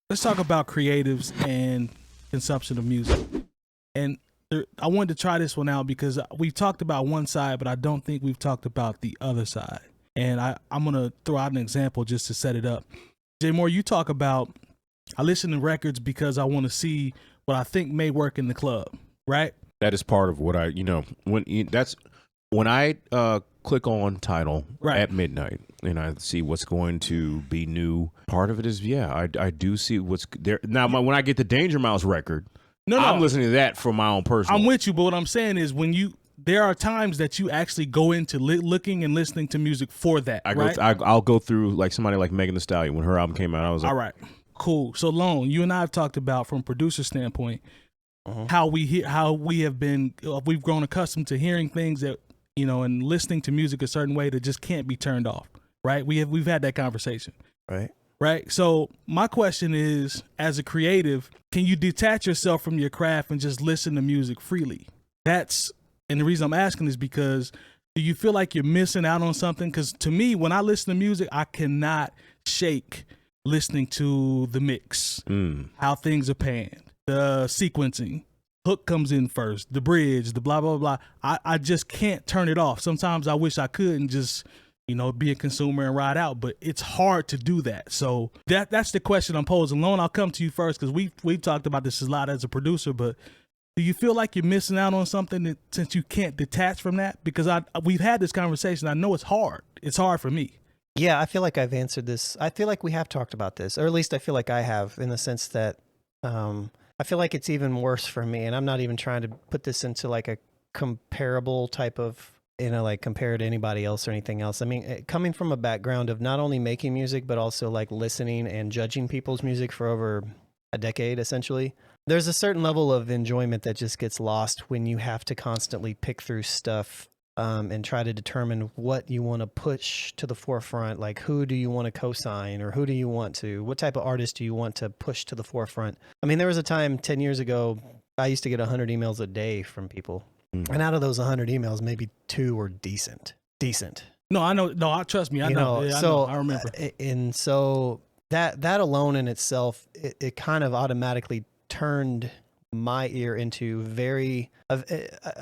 let's talk about creatives and consumption of music. And I wanted to try this one out because we've talked about one side, but I don't think we've talked about the other side. And I'm going to throw out an example just to set it up. Jay Moore, you talk about, I listen to records because I want to see what I think may work in the club, right? That is part of what I, when I click on title at midnight and I see what's going to be new. Part of it is, I do see what's there. Now, when I get the Danger Mouse record, I'm listening to that for my own personal. I'm with you, but what I'm saying is there are times that you actually go into looking and listening to music for that, right? I'll go through like somebody like Megan Thee Stallion. When her album came out, I was like, all right, cool. So Lone, you and I have talked about from a producer standpoint, how we've grown accustomed to hearing things that, and listening to music a certain way that just can't be turned off, right? We've had that conversation. Right. So my question is, as a creative, can you detach yourself from your craft and just listen to music freely? And the reason I'm asking is because do you feel like you're missing out on something? Because to me, when I listen to music, I cannot shake listening to the mix, how things are panned, the sequencing, hook comes in first, the bridge, the blah, blah, blah. I just can't turn it off. Sometimes I wish I could and just, be a consumer and ride out, but it's hard to do that. So that's the question I'm posing. Lone, I'll come to you first because we've talked about this a lot as a producer, but do you feel like you're missing out on something since you can't detach from that? Because we've had this conversation. I know it's hard. It's hard for me. Yeah, I feel like I've answered this. I feel like we have talked about this, or at least I feel like I have, in the sense that I feel like it's even worse for me. And I'm not even trying to put this into like a comparable type of, like compare to anybody else or anything else. I mean, coming from a background of not only making music, but also like listening and judging people's music for over a decade, essentially, there's a certain level of enjoyment that just gets lost when you have to constantly pick through stuff and try to determine what you want to push to the forefront. Like, who do you want to co-sign, or what type of artist do you want to push to the forefront? I mean, there was a time 10 years ago, I used to get 100 emails a day from people. And out of those 100 emails, maybe 2 were decent. No, I know. No, trust me. I know. Yeah, I remember. And so that alone in itself, it kind of automatically turned my ear into I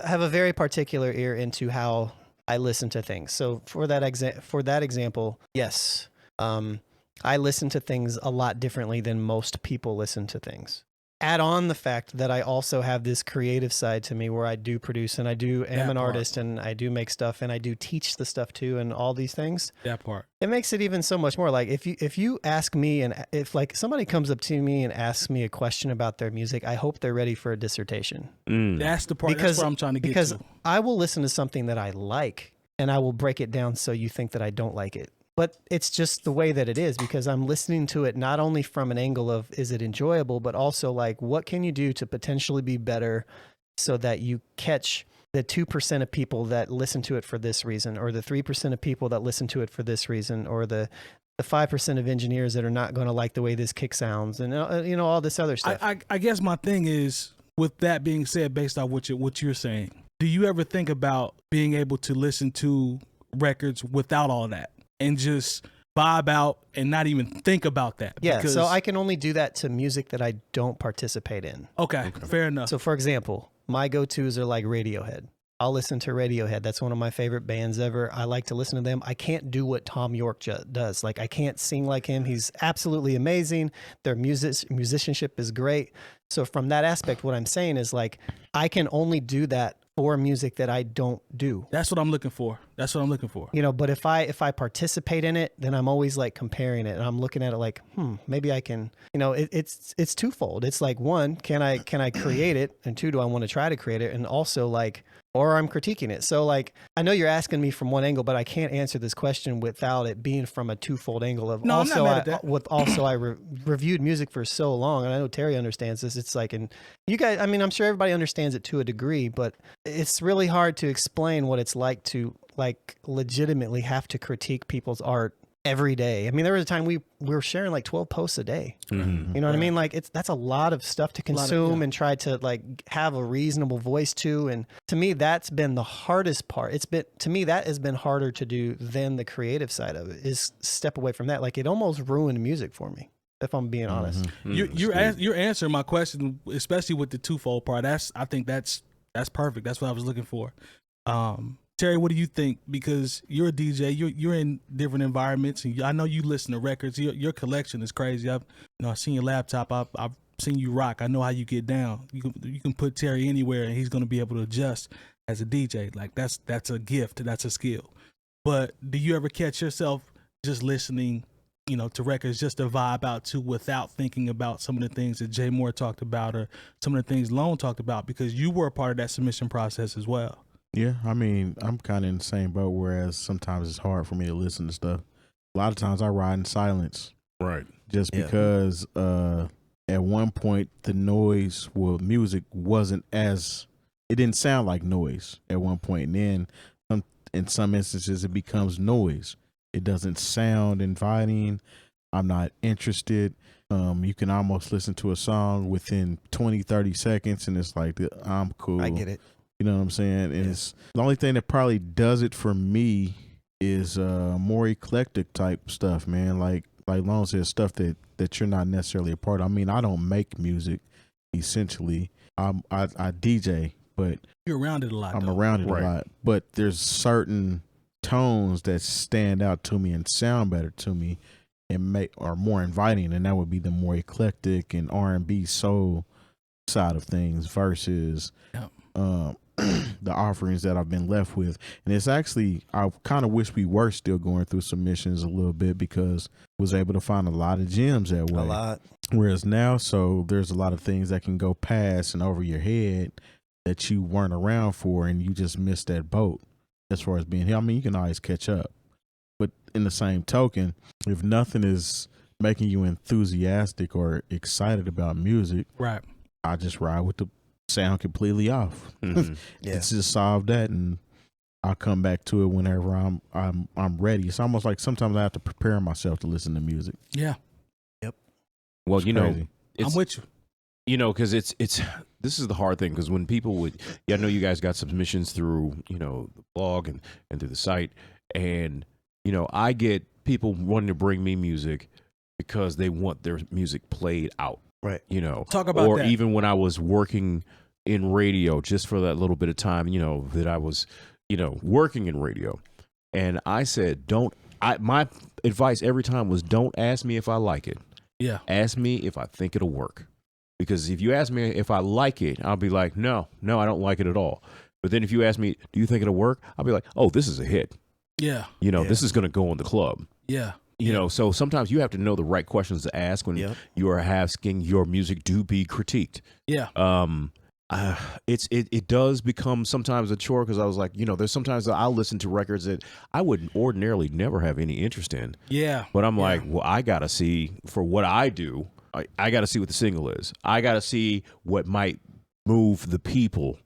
have a very particular ear into how I listen to things. So for that example, yes, I listen to things a lot differently than most people listen to things. Add on the fact that I also have this creative side to me where I do produce and am an artist and I do make stuff and I do teach the stuff too and all these things. That part. It makes it even so much more. Like if you ask me, and if like somebody comes up to me and asks me a question about their music, I hope they're ready for a dissertation. That's the part. That's what I'm trying to get to. Because I will listen to something that I like and I will break it down so you think that I don't like it. But it's just the way that it is, because I'm listening to it not only from an angle of, is it enjoyable, but also like, what can you do to potentially be better so that you catch the 2% of people that listen to it for this reason, or the 3% of people that listen to it for this reason, or the 5% of engineers that are not going to like the way this kick sounds, and all this other stuff. I guess my thing is, with that being said, based on what you're saying, do you ever think about being able to listen to records without all that and just vibe out and not even think about that? Yeah, so I can only do that to music that I don't participate in. Okay, fair enough. So for example, my go-tos are like Radiohead. I'll listen to Radiohead. That's one of my favorite bands ever. I like to listen to them. I can't do what Thom Yorke does. Like, I can't sing like him. He's absolutely amazing. Their musicianship is great. So from that aspect, what I'm saying is, like, I can only do that for music that I don't do. That's what I'm looking for. But if I participate in it, then I'm always like comparing it, and I'm looking at it like, maybe I can, it's twofold. It's like, one, can I create it? And two, do I want to try to create it? And also like, or I'm critiquing it. So like, I know you're asking me from one angle, but I can't answer this question without it being from a twofold angle of, no, also, I'm not mad at that. I reviewed music for so long, and I know Terry understands this. It's like, and you guys, I mean, I'm sure everybody understands it to a degree, but it's really hard to explain what it's like to like legitimately have to critique people's art every day. I mean, there was a time we were sharing like 12 posts a day. Mm-hmm. You know what I mean? Like, that's a lot of stuff to consume and try to like have a reasonable voice to. And to me, that's been the hardest part. That has been harder to do than the creative side of it, is step away from that. Like, it almost ruined music for me. if I'm being honest. You're answering my question, especially with the twofold part. I think that's perfect. That's what I was looking for. Terry, what do you think? Because you're a DJ, you're in different environments, and I know you listen to records. Your collection is crazy. I've seen your laptop. I've seen you rock. I know how you get down. You can put Terry anywhere, and he's going to be able to adjust as a DJ. Like that's a gift. That's a skill. But do you ever catch yourself just listening, to records just to vibe out to without thinking about some of the things that Jay Moore talked about or some of the things Lone talked about, because you were a part of that submission process as well? Yeah, I mean, I'm kind of in the same boat, whereas sometimes it's hard for me to listen to stuff. A lot of times I ride in silence. Right. Just because at one point the noise, music wasn't it didn't sound like noise at one point. And then in some instances it becomes noise. It doesn't sound inviting. I'm not interested. You can almost listen to a song within 20, 30 seconds and it's like, I'm cool. I get it. You know what I'm saying? And it's the only thing that probably does it for me is more eclectic type stuff, man. Like Lone said, stuff that you're not necessarily a part of. I mean, I don't make music, essentially. I DJ, but you're around it a lot. I'm around it a lot. But there's certain tones that stand out to me and sound better to me and are more inviting, and that would be the more eclectic and R&B soul side of things versus the offerings that I've been left with. And it's actually, I kind of wish we were still going through submissions a little bit, because I was able to find a lot of gems that way. A lot. Whereas now, so there's a lot of things that can go past and over your head that you weren't around for, and you just missed that boat as far as being here. I mean, you can always catch up. But in the same token, if nothing is making you enthusiastic or excited about music, right, I just ride with the sound completely off. It's just solve that, and I'll come back to it whenever I'm ready. It's almost like sometimes I have to prepare myself to listen to music. Yeah. Yep. Well, it's crazy. I'm with you. Because it's this is the hard thing, because when people would, I know you guys got submissions through, the blog and through the site, and I get people wanting to bring me music because they want their music played out. Right. Talk about or that. Even when I was working in radio, just for that little bit of time, that I was, working in radio. And I said, my advice every time was, don't ask me if I like it. Yeah. Ask me if I think it'll work. Because if you ask me if I like it, I'll be like, no, I don't like it at all. But then if you ask me, do you think it'll work? I'll be like, oh, this is a hit. Yeah. This is going to go in the club. Yeah. So sometimes you have to know the right questions to ask when you are asking your music to be critiqued. Yeah. It does become sometimes a chore, because I was like, there's sometimes that I'll listen to records that I would ordinarily never have any interest in. Yeah. But I'm like, well, I got to see, for what I do, I got to see what the single is. I got to see what might move the people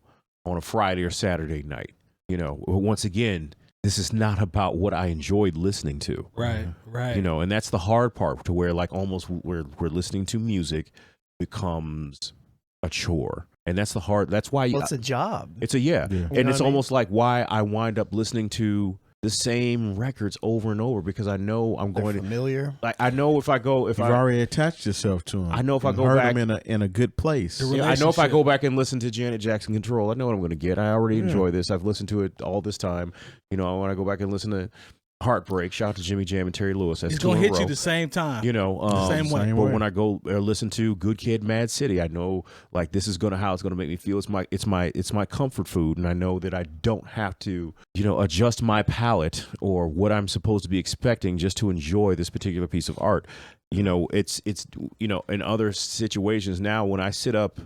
on a Friday or Saturday night. Once again, this is not about what I enjoyed listening to. Right. And that's the hard part, to where like almost we're listening to music becomes a chore. And that's why it's a job. It's and it's almost like why I wind up listening to the same records over and over, because I know I'm going to familiar. Like I know if you've already attached yourself to them. I know if I go heard back them in a good place. I know if I go back and listen to Janet Jackson Control, I know what I'm going to get. I already enjoy this. I've listened to it all this time. When I go back and listen to Heartbreak, shout out to Jimmy Jam and Terry Lewis. That's it's going to hit you the same time. The same way. But when I go listen to Good Kid, Mad City, I know like this is how it's going to make me feel. It's my comfort food, and I know that I don't have to adjust my palate or what I'm supposed to be expecting just to enjoy this particular piece of art. It's in other situations now, when I sit up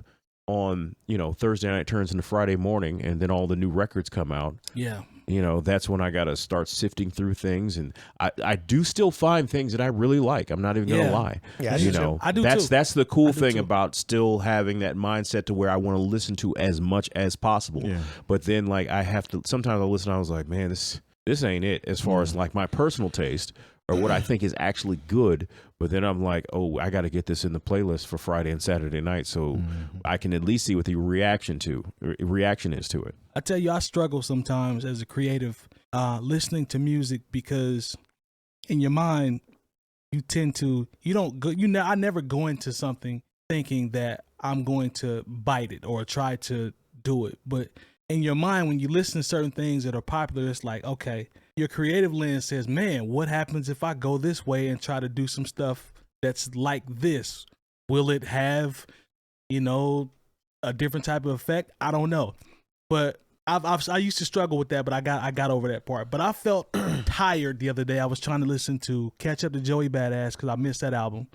on Thursday night turns into Friday morning, and then all the new records come out. Yeah. That's when I got to start sifting through things, and I do still find things that I really like. I'm not even going to lie. Yeah, I do too. That's the cool thing about still having that mindset to where I want to listen to as much as possible. Yeah. But then like I have to, sometimes I listen, I was like, man, this ain't it as far as like my personal taste or what I think is actually good. But then I'm like, oh, I got to get this in the playlist for Friday and Saturday night, so I can at least see what the reaction is to it. I tell you, I struggle sometimes as a creative listening to music, because in your mind, you tend to, you don't go, you know, I never go into something thinking that I'm going to bite it or try to do it. But in your mind, when you listen to certain things that are popular, it's like, okay, your creative lens says, man, what happens if I go this way and try to do some stuff that's like this? Will it have, you know, a different type of effect? I don't know. But I used to struggle with that, but I got over that part. But I felt tired the other day. I was trying to listen to 𝗀𝗄 𝗢𝗏 because I missed that album.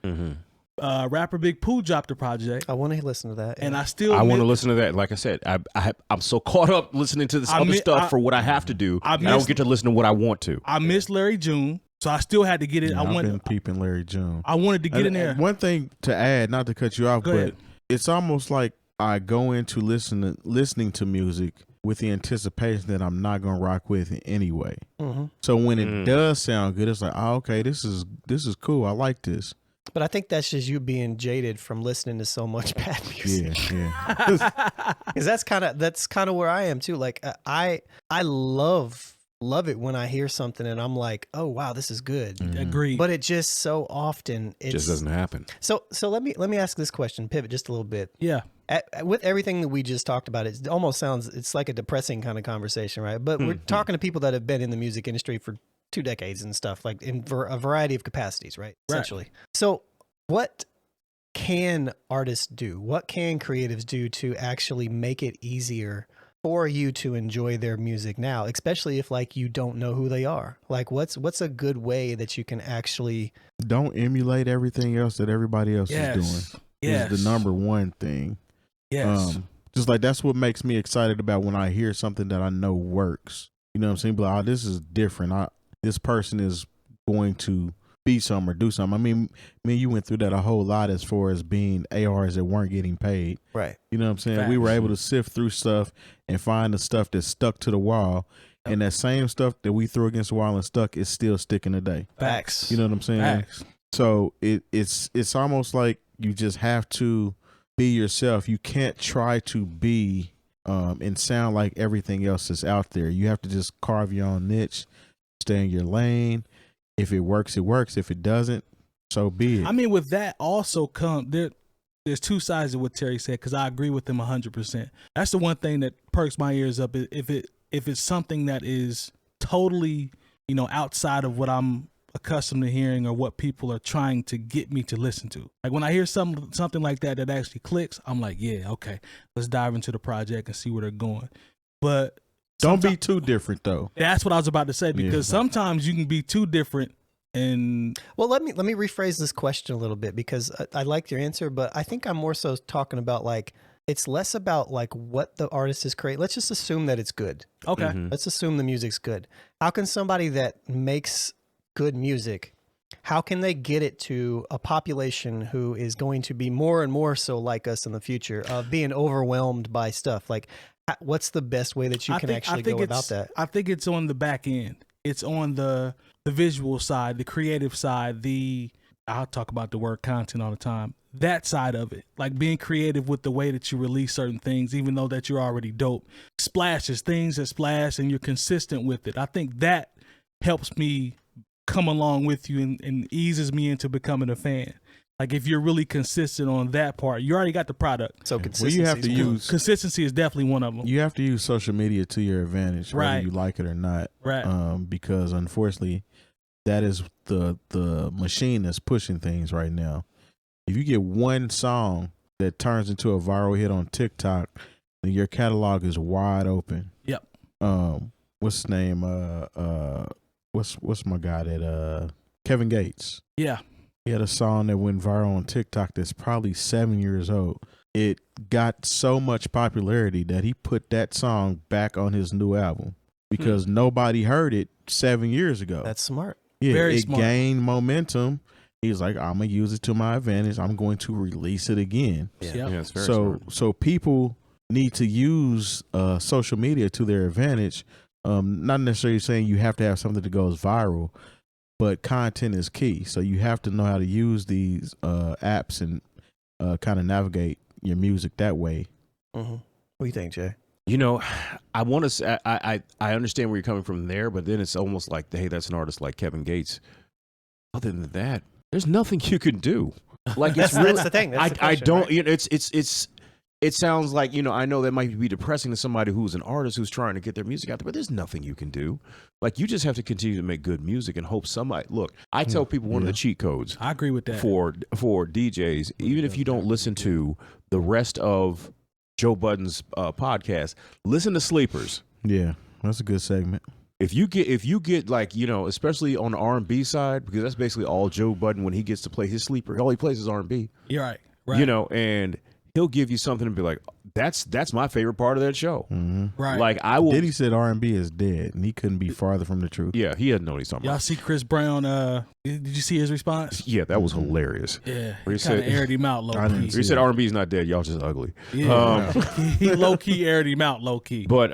Rapper Big Pooh dropped a project. I want to listen to that. And yeah. I want to listen to that. Like I said, I'm so caught up listening to this other stuff for what I have to do. I don't get to listen to what I want to. I missed Larry June, so I still had to get it. Yeah, I've been peeping Larry June. I wanted to get in there. One thing to add, not to cut you off, but it's almost like I go into listening to music with the anticipation that I'm not gonna rock with it anyway. So when it does sound good, it's like, oh, okay, this is cool. I like this. But I think that's just you being jaded from listening to so much bad music. Yeah. Because that's kind of where I am too. Like I love it when I hear something and I'm like, oh wow, this is good. Agreed. But it just so often It just doesn't happen. So let me ask this question. Pivot just a little bit. Yeah. With everything that we just talked about, it almost sounds, it's like a depressing kind of conversation, right? But we're talking to people that have been in the music industry for 2 decades and stuff, like in a variety of capacities, right? Essentially. So what can artists do? What can creatives do to actually make it easier for you to enjoy their music now, especially if like you don't know who they are? Like what's a good way that you can actually don't emulate everything else that everybody else is doing. Yes. Is the number one thing. Yes. Just like that's what makes me excited about when I hear something that I know works. You know what I'm saying? But oh, this is different. This person is going to be something or do something. I mean, you went through that a whole lot as far as being ARs that weren't getting paid. Right. You know what I'm saying? Facts. We were able to sift through stuff and find the stuff that stuck to the wall. And that same stuff that we threw against the wall and stuck is still sticking today. Facts. You know what I'm saying? Facts. So it's almost like you just have to be yourself. You can't try to be and sound like everything else is out there. You have to just carve your own niche, stay in your lane. If it works, it works. If it doesn't, so be it. I mean, with that also there's 2 sides of what Terry said, because I agree with him 100%. That's the one thing that perks my ears up. If it's something that is totally, you know, outside of what I'm accustomed to hearing or what people are trying to get me to listen to. Like when I hear something like that actually clicks, I'm like, yeah, okay, let's dive into the project and see where they're going. But don't be too different though. That's what I was about to say, because sometimes you can be too different. And well, let me rephrase this question a little bit, because I liked your answer, but I think I'm more so talking about like, it's less about like what the artist is creating. Let's just assume that it's good. Okay. Let's assume the music's good. How can somebody that makes good music, how can they get it to a population who is going to be more and more so like us in the future, of being overwhelmed by stuff? Like, what's the best way that you can actually go about that? I think it's on the back end. It's on the visual side, the creative side, I'll talk about the word content all the time. That side of it, like being creative with the way that you release certain things, even though that you're already dope. Splashes, things that splash, and you're consistent with it. I think that helps me come along with you and eases me into becoming a fan. Like if you're really consistent on that part, you already got the product. So consistency. You have to use consistency is definitely one of them. You have to use social media to your advantage, whether you like it or not. Right. Because unfortunately, that is the machine that's pushing things right now. If you get one song that turns into a viral hit on TikTok, then your catalog is wide open. Yep. What's his name? What's my guy that Kevin Gates? Yeah. He had a song that went viral on TikTok that's probably 7 years old. It got so much popularity that he put that song back on his new album because nobody heard it 7 years ago. That's smart. Yeah, Very smart. Gained momentum. He's like, I'm gonna use it to my advantage. I'm going to release it again. Yeah. Yep. Yeah, it's very smart. So people need to use social media to their advantage. Not necessarily saying you have to have something that goes viral, but content is key. So you have to know how to use these apps and kind of navigate your music that way. Mm-hmm. What do you think, Jay? You know, I want to say, I understand where you're coming from there, but then it's almost like, hey, that's an artist like Kevin Gates. Other than that, there's nothing you can do. Like it's really, that's the thing. That's the I question, don't. right? You know, it sounds like, you know, I know that might be depressing to somebody who's an artist who's trying to get their music out there, but there's nothing you can do. Like, you just have to continue to make good music and hope somebody. Look, I tell people one of the cheat codes. I agree with that. For DJs, even if you don't listen to the rest of Joe Budden's podcast, listen to Sleepers. Yeah, that's a good segment. If you get like, you know, especially on the R&B side, because that's basically all Joe Budden when he gets to play his sleeper. All he plays is R&B. You're right. Right. You know, and he'll give you something and be like, that's my favorite part of that show. Mm-hmm. Right. Like, I will. Diddy said R&B is dead, and he couldn't be farther from the truth. Yeah, he doesn't know what he's talking Y'all about. see Chris Brown? Did you see his response? Yeah, that was hilarious. Yeah, Where he kind of aired him out low key. He said R&B is not dead. Y'all just ugly. Yeah, he low key aired him out low key. But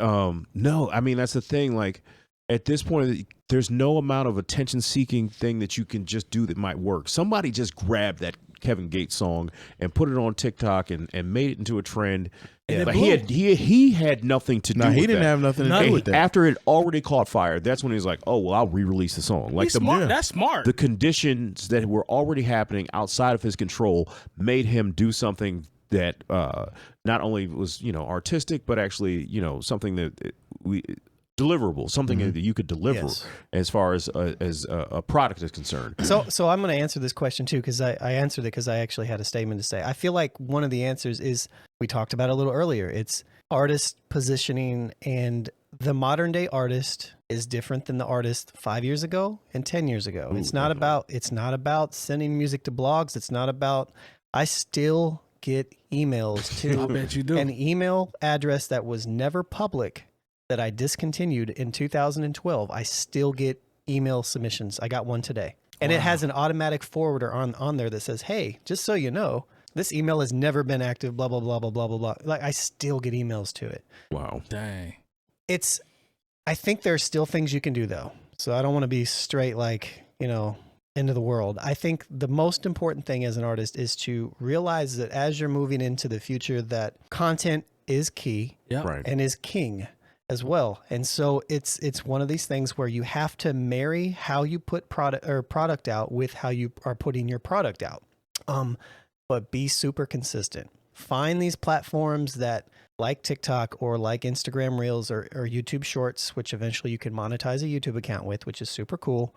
no, I mean, that's the thing. Like, at this point, there's no amount of attention-seeking thing that you can just do that might work. Somebody just grabbed that Kevin Gates song and put it on TikTok and made it into a trend. And but he had nothing to do with that. No, he didn't have nothing to do with that. After it already caught fire, that's when he was like, oh, well, I'll re-release the song. Like, that's smart. The conditions that were already happening outside of his control made him do something that not only was, you know, artistic, but actually, you know, something that deliverable, something that you could deliver as far as a product is concerned. So I'm going to answer this question too, because I answered it because I actually had a statement to say. I feel like one of the answers is, we talked about it a little earlier, it's artist positioning, and the modern day artist is different than the artist 5 years ago and 10 years ago. It's not about sending music to blogs. It's not about, I still get emails to I bet you do. an email address that was never public, that I discontinued in 2012. I still get email submissions. I got one today. And it has an automatic forwarder on there that says, hey, just so you know, this email has never been active, blah, blah, blah, blah, blah, blah, blah. Like, I still get emails to it. Wow. Dang. I think there's still things you can do though. So I don't want to be straight, like, you know, end of the world. I think the most important thing as an artist is to realize that as you're moving into the future, that content is key and is king as well. And so it's one of these things where you have to marry how you put product out with how you are putting your product out. But be super consistent. Find these platforms that, like TikTok or like Instagram Reels or YouTube Shorts, which eventually you can monetize a YouTube account with, which is super cool.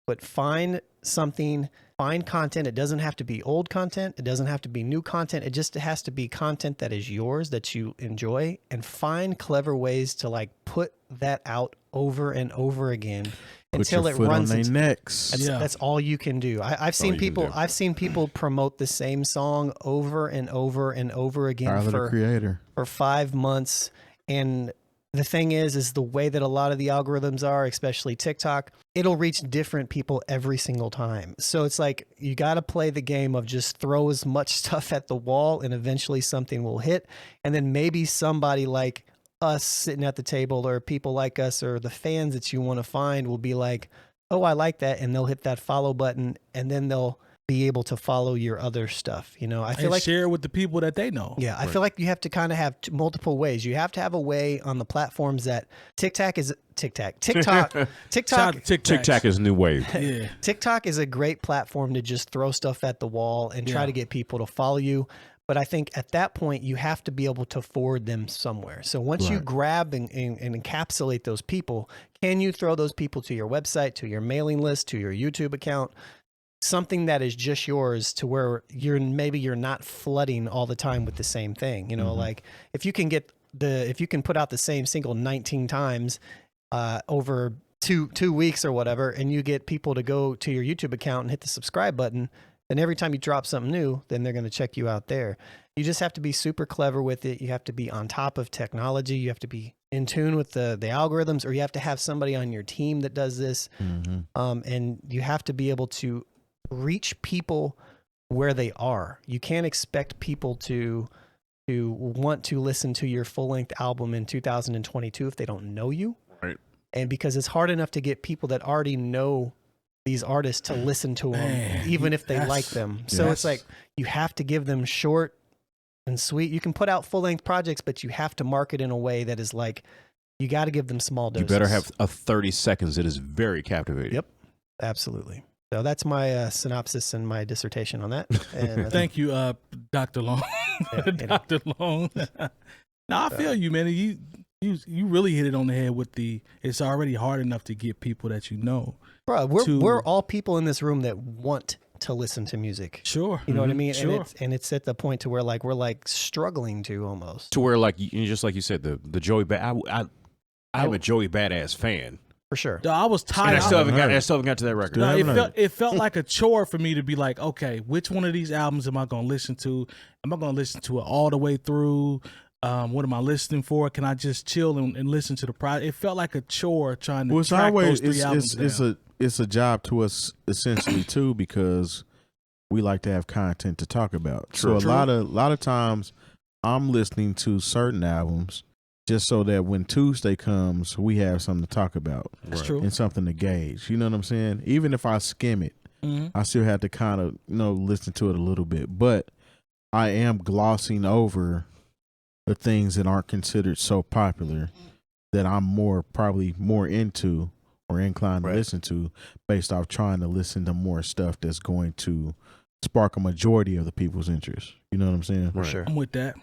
But find content. It doesn't have to be old content. It doesn't have to be new content. It just has to be content that is yours, that you enjoy, and find clever ways to like put that out over and over again until it runs on their necks. That's all you can do. I've seen people promote the same song over and over and over again for 5 months. And the thing is the way that a lot of the algorithms are, especially TikTok, it'll reach different people every single time. So it's like, you got to play the game of just throw as much stuff at the wall and eventually something will hit. And then maybe somebody like us sitting at the table, or people like us, or the fans that you want to find, will be like, oh, I like that. And they'll hit that follow button, and then they'll be able to follow your other stuff. You know, I feel like share with the people that they know. Yeah. I feel like you have to kind of have multiple ways. You have to have a way on the platforms that TikTok is a new wave. Yeah. TikTok is a great platform to just throw stuff at the wall and try to get people to follow you. But I think at that point, you have to be able to forward them somewhere. So once you grab and encapsulate those people, can you throw those people to your website, to your mailing list, to your YouTube account? Something that is just yours, to where you're not flooding all the time with the same thing. You know, like if you can put out the same single 19 times over two weeks or whatever, and you get people to go to your YouTube account and hit the subscribe button, then every time you drop something new, then they're going to check you out there. You just have to be super clever with it. You have to be on top of technology. You have to be in tune with the algorithms, or you have to have somebody on your team that does this. And you have to be able to reach people where they are. You can't expect people to want to listen to your full-length album in 2022 if they don't know you. Right. And because it's hard enough to get people that already know these artists to listen to them, even if they like them. So it's like, you have to give them short and sweet. You can put out full-length projects, but you have to market in a way that is like, you got to give them small doses. You better have a 30 seconds that is very captivating. Yep. Absolutely. So that's my synopsis and my dissertation on that. And Thank you, Dr. Long. Dr. Long. Now I feel you, man. You really hit it on the head with it's already hard enough to get people that you know. Bro, we're all people in this room that want to listen to music. Sure. You know what I mean? Sure. And it's at the point to where like we're like struggling to almost. To where like just like you said, the Joey I'm a Joey Badass fan. For sure. I was tired. And I still haven't got to that record. No, it felt like a chore for me to be like, okay, which one of these albums am I going to listen to? Am I going to listen to it all the way through? What am I listening for? Can I just chill and listen to the project? It felt like a chore trying to track those three albums down. It's a job to us essentially too, because we like to have content to talk about. True. So a lot of times I'm listening to certain albums just so that when Tuesday comes, we have something to talk about. That's true. And something to gauge. You know what I'm saying? Even if I skim it, I still have to kind of, listen to it a little bit. But I am glossing over the things that aren't considered so popular that I'm probably more into or inclined to listen to, based off trying to listen to more stuff that's going to spark a majority of the people's interest. You know what I'm saying? Right. Sure. I'm with that.